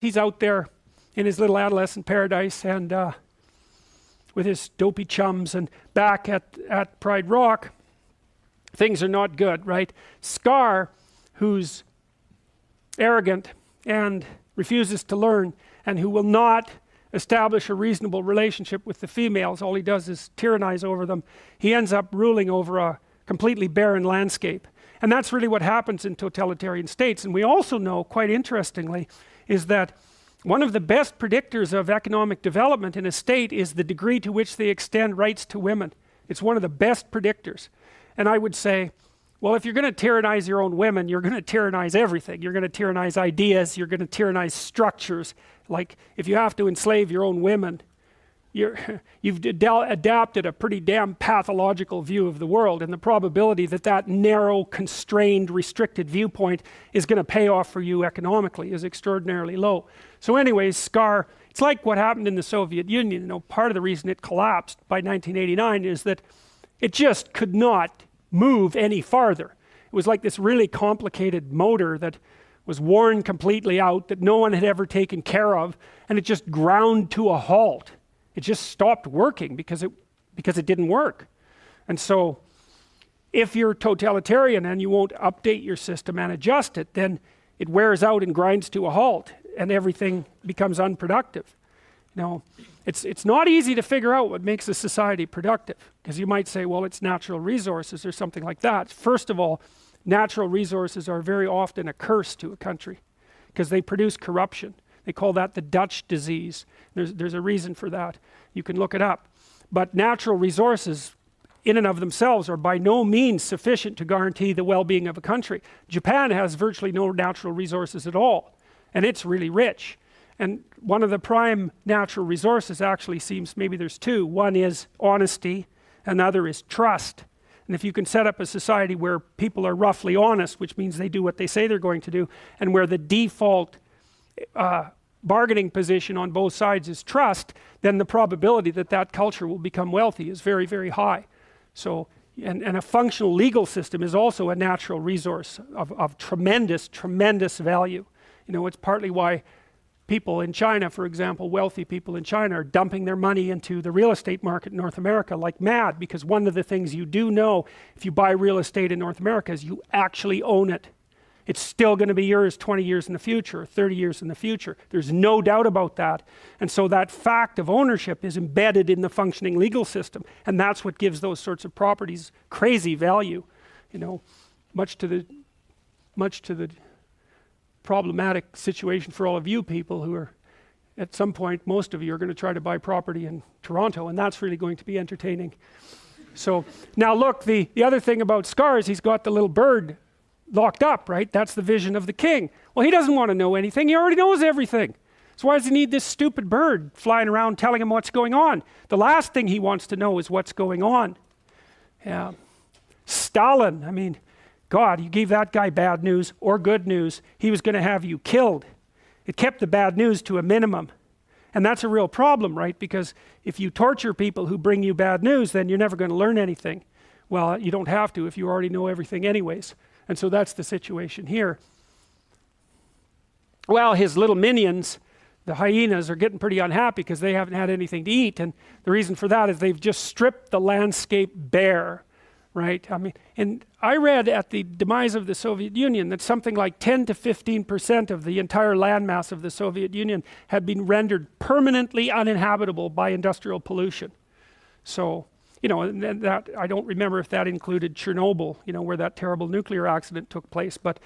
He's out there in his little adolescent paradise and with his dopey chums, and back at Pride Rock, things are not good, right? Scar, who's arrogant and refuses to learn and who will not establish a reasonable relationship with the females, all he does is tyrannize over them. He ends up ruling over a completely barren landscape. And that's really what happens in totalitarian states. And we also know, quite interestingly, is that one of the best predictors of economic development in a state is the degree to which they extend rights to women. It's one of the best predictors. And I would say, well, if you're going to tyrannize your own women, you're going to tyrannize everything. You're going to tyrannize ideas, you're going to tyrannize structures. Like, if you have to enslave your own women, you've adapted a pretty damn pathological view of the world, and the probability that that narrow, constrained, restricted viewpoint is going to pay off for you economically is extraordinarily low. So anyways, Scar, it's like what happened in the Soviet Union. You know, part of the reason it collapsed by 1989 is that it just could not move any farther. It was like this really complicated motor that was worn completely out, that no one had ever taken care of, and it just ground to a halt. It just stopped working because it didn't work. And so if you're totalitarian and you won't update your system and adjust it, then it wears out and grinds to a halt and everything becomes unproductive. Now, it's not easy to figure out what makes a society productive, because you might say, well, it's natural resources or something like that. First of all, natural resources are very often a curse to a country because they produce corruption. They call that the Dutch disease. There's a reason for that. You can look it up. But natural resources in and of themselves are by no means sufficient to guarantee the well-being of a country. Japan has virtually no natural resources at all, and it's really rich. And one of the prime natural resources actually seems, maybe there's two. One is honesty, another is trust. And if you can set up a society where people are roughly honest, which means they do what they say they're going to do, and where the default bargaining position on both sides is trust, then the probability that that culture will become wealthy is very, very high. So, and a functional legal system is also a natural resource of tremendous, tremendous value. You know, it's partly why people in China, for example, wealthy people in China are dumping their money into the real estate market in North America like mad, because one of the things you do know if you buy real estate in North America is you actually own it. It's still going to be yours 20 years in the future, 30 years in the future. There's no doubt about that. And so that fact of ownership is embedded in the functioning legal system. And that's what gives those sorts of properties crazy value. You know, much to the problematic situation for all of you people who are, at some point, most of you are going to try to buy property in Toronto, and that's really going to be entertaining. So now look, the other thing about Scar is he's got the little bird locked up, right? That's the vision of the king. Well, he doesn't want to know anything. He already knows everything. So why does he need this stupid bird flying around telling him what's going on? The last thing he wants to know is what's going on. Yeah. Stalin, I mean, God, you gave that guy bad news or good news, he was going to have you killed. It kept the bad news to a minimum. And that's a real problem, right? Because if you torture people who bring you bad news, then you're never going to learn anything. Well, you don't have to if you already know everything anyways. And so that's the situation here. Well, his little minions, the hyenas, are getting pretty unhappy because they haven't had anything to eat. And the reason for that is they've just stripped the landscape bare, right? I mean, and I read at the demise of the Soviet Union that something like 10 to 15% of the entire landmass of the Soviet Union had been rendered permanently uninhabitable by industrial pollution. So, you know, and that, I don't remember if that included Chernobyl, you know, where that terrible nuclear accident took place, but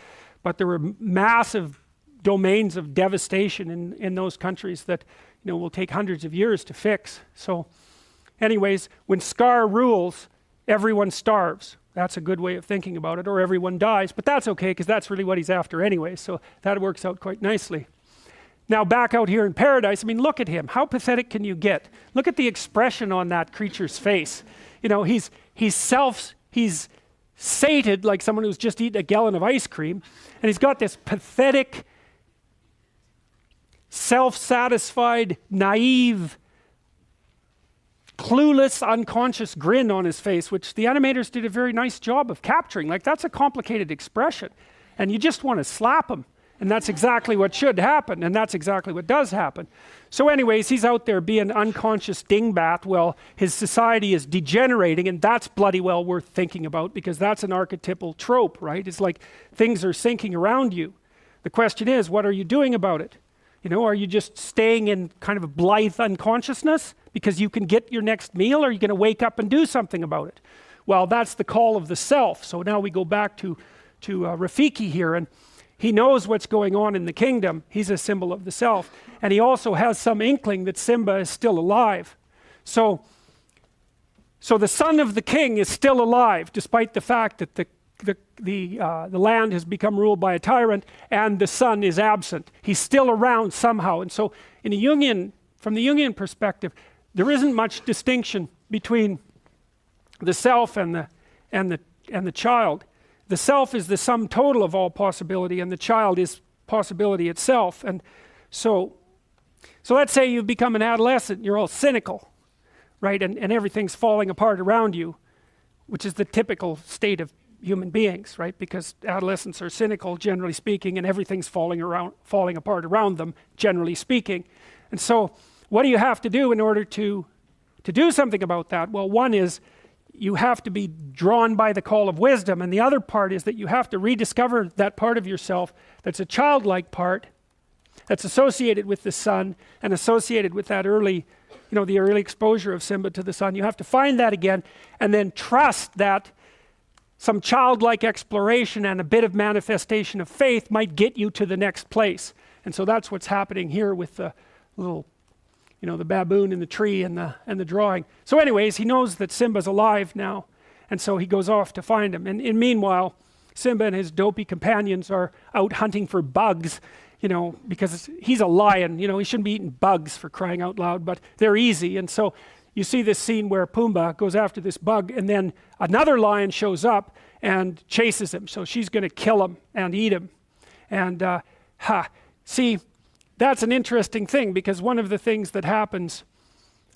there were massive domains of devastation in those countries that, you know, will take hundreds of years to fix. So anyways, when Scar rules, everyone starves. That's a good way of thinking about it, or everyone dies, but that's okay because that's really what he's after anyway, so that works out quite nicely. Now back out here in paradise, I mean, look at him. How pathetic can you get? Look at the expression on that creature's face. You know, he's sated like someone who's just eaten a gallon of ice cream, and he's got this pathetic, self-satisfied, naive, clueless, unconscious grin on his face, which the animators did a very nice job of capturing. Like, that's a complicated expression, and you just want to slap him And that's exactly what should happen, and that's exactly what does happen. So anyways, he's out there being unconscious dingbat. Well, his society is degenerating, and that's bloody well worth thinking about, because that's an archetypal trope, right? It's like things are sinking around you. The question is, what are you doing about it? You know, are you just staying in kind of a blithe unconsciousness because you can get your next meal, or are you going to wake up and do something about it? Well, that's the call of the self. So now we go back to Rafiki here, and he knows what's going on in the kingdom. He's a symbol of the self. And he also has some inkling that Simba is still alive. So the son of the king is still alive, despite the fact that the land has become ruled by a tyrant and the son is absent. He's still around somehow. And so from the Jungian perspective, there isn't much distinction between the self and the child. The self is the sum total of all possibility, and the child is possibility itself. And so let's say you've become an adolescent, you're all cynical, right? And everything's falling apart around you, which is the typical state of human beings, right? Because adolescents are cynical, generally speaking, and everything's falling apart around them, generally speaking. And so what do you have to do in order to do something about that? Well, one is you have to be drawn by the call of wisdom, and the other part is that you have to rediscover that part of yourself that's a childlike part, that's associated with the sun and associated with that early, the early exposure of Simba to the sun. You have to find that again, and then trust that some childlike exploration and a bit of manifestation of faith might get you to the next place. And so that's what's happening here with the little, the baboon in the tree and the drawing. So anyways, he knows that Simba's alive now, and so he goes off to find him. And meanwhile, Simba and his dopey companions are out hunting for bugs, because he's a lion, he shouldn't be eating bugs, for crying out loud, but they're easy. And so you see this scene where Pumbaa goes after this bug, and then another lion shows up and chases him. So she's going to kill him and eat him. And see, that's an interesting thing, because one of the things that happens,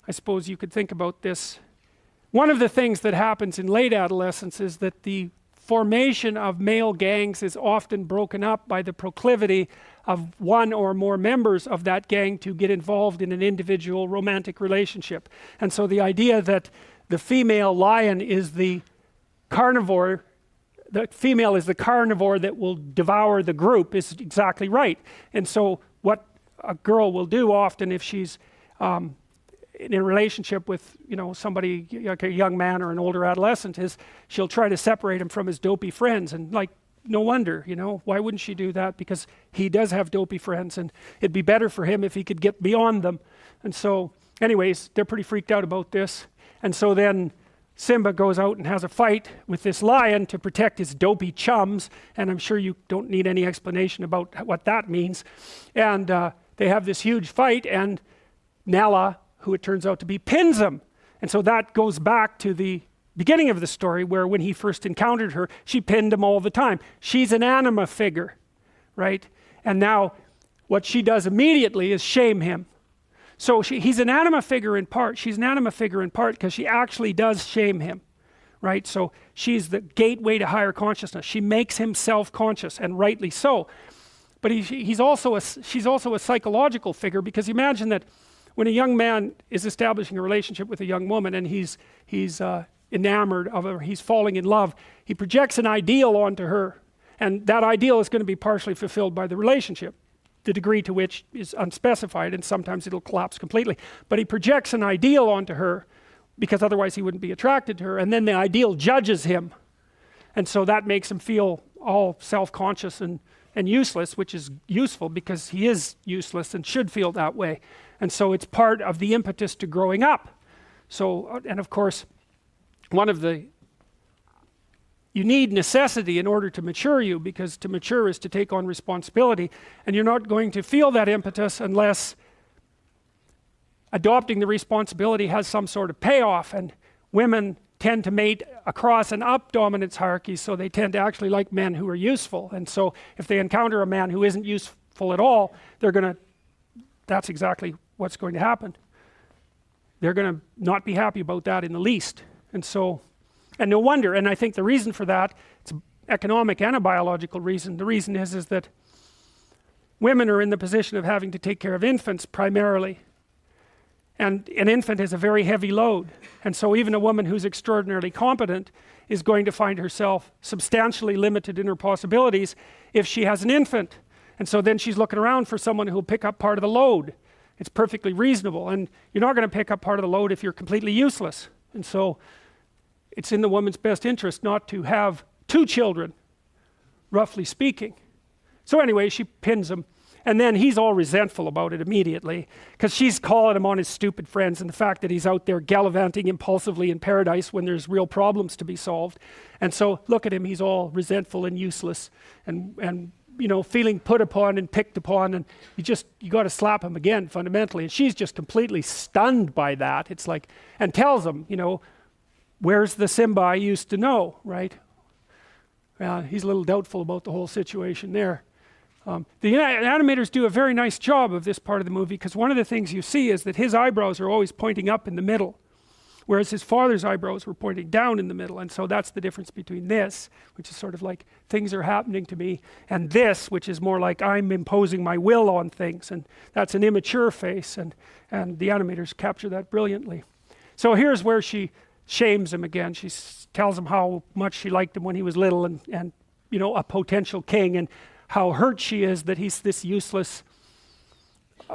I suppose you could think about this, one of the things that happens in late adolescence is that the formation of male gangs is often broken up by the proclivity of one or more members of that gang to get involved in an individual romantic relationship. And so the idea that the female lion is the carnivore, the female is the carnivore that will devour the group, is exactly right. And so what a girl will do often if she's in a relationship with somebody like a young man or an older adolescent is she'll try to separate him from his dopey friends. And no wonder, why wouldn't she do that? Because he does have dopey friends, and it'd be better for him if he could get beyond them. And so anyways, they're pretty freaked out about this. And so then Simba goes out and has a fight with this lion to protect his dopey chums, and I'm sure you don't need any explanation about what that means. And they have this huge fight, and Nala, who it turns out to be, pins him. And so that goes back to the beginning of the story, where when he first encountered her, she pinned him all the time. She's an anima figure, right? And now what she does immediately is shame him. So he's an anima figure in part. She's an anima figure in part because she actually does shame him, right? So she's the gateway to higher consciousness. She makes him self-conscious, and rightly so. But she's also a psychological figure, because imagine that when a young man is establishing a relationship with a young woman, and he's enamored of her, he's falling in love, he projects an ideal onto her, and that ideal is going to be partially fulfilled by the relationship. The degree to which is unspecified, and sometimes it'll collapse completely. But he projects an ideal onto her, because otherwise he wouldn't be attracted to her, and then the ideal judges him. And so that makes him feel all self-conscious and useless, which is useful because he is useless and should feel that way. And so it's part of the impetus to growing up. So, and of course, you need necessity in order to mature you, because to mature is to take on responsibility, and you're not going to feel that impetus unless adopting the responsibility has some sort of payoff. And women tend to mate across and up dominance hierarchies, so they tend to actually like men who are useful. And so if they encounter a man who isn't useful at all, that's exactly what's going to happen. They're going to not be happy about that in the least. And no wonder, and I think the reason for that, it's economic and a biological reason. The reason is that women are in the position of having to take care of infants primarily. And an infant is a very heavy load. And so even a woman who's extraordinarily competent is going to find herself substantially limited in her possibilities if she has an infant. And so then she's looking around for someone who'll pick up part of the load. It's perfectly reasonable. And you're not going to pick up part of the load if you're completely useless. And so it's in the woman's best interest not to have 2 children, roughly speaking. So anyway, she pins him. And then he's all resentful about it immediately because she's calling him on his stupid friends and the fact that he's out there gallivanting impulsively in paradise when there's real problems to be solved. And so look at him, he's all resentful and useless and you know, feeling put upon and picked upon, and you got to slap him again fundamentally. And she's just completely stunned by that. It's like, and tells him, you know, where's the Simba I used to know, right? He's a little doubtful about the whole situation there. The animators do a very nice job of this part of the movie because one of the things you see is that his eyebrows are always pointing up in the middle, whereas his father's eyebrows were pointing down in the middle. And so that's the difference between this, which is sort of like things are happening to me, and this, which is more like I'm imposing my will on things, and that's an immature face, and the animators capture that brilliantly. So here's where she shames him again. She tells him how much she liked him when he was little and you know, a potential king, and how hurt she is that he's this useless,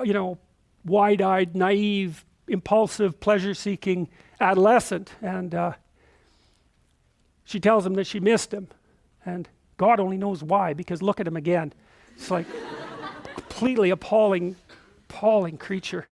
you know, wide-eyed, naive, impulsive, pleasure-seeking adolescent. And she tells him that she missed him, and God only knows why, because look at him again. It's like completely appalling creature.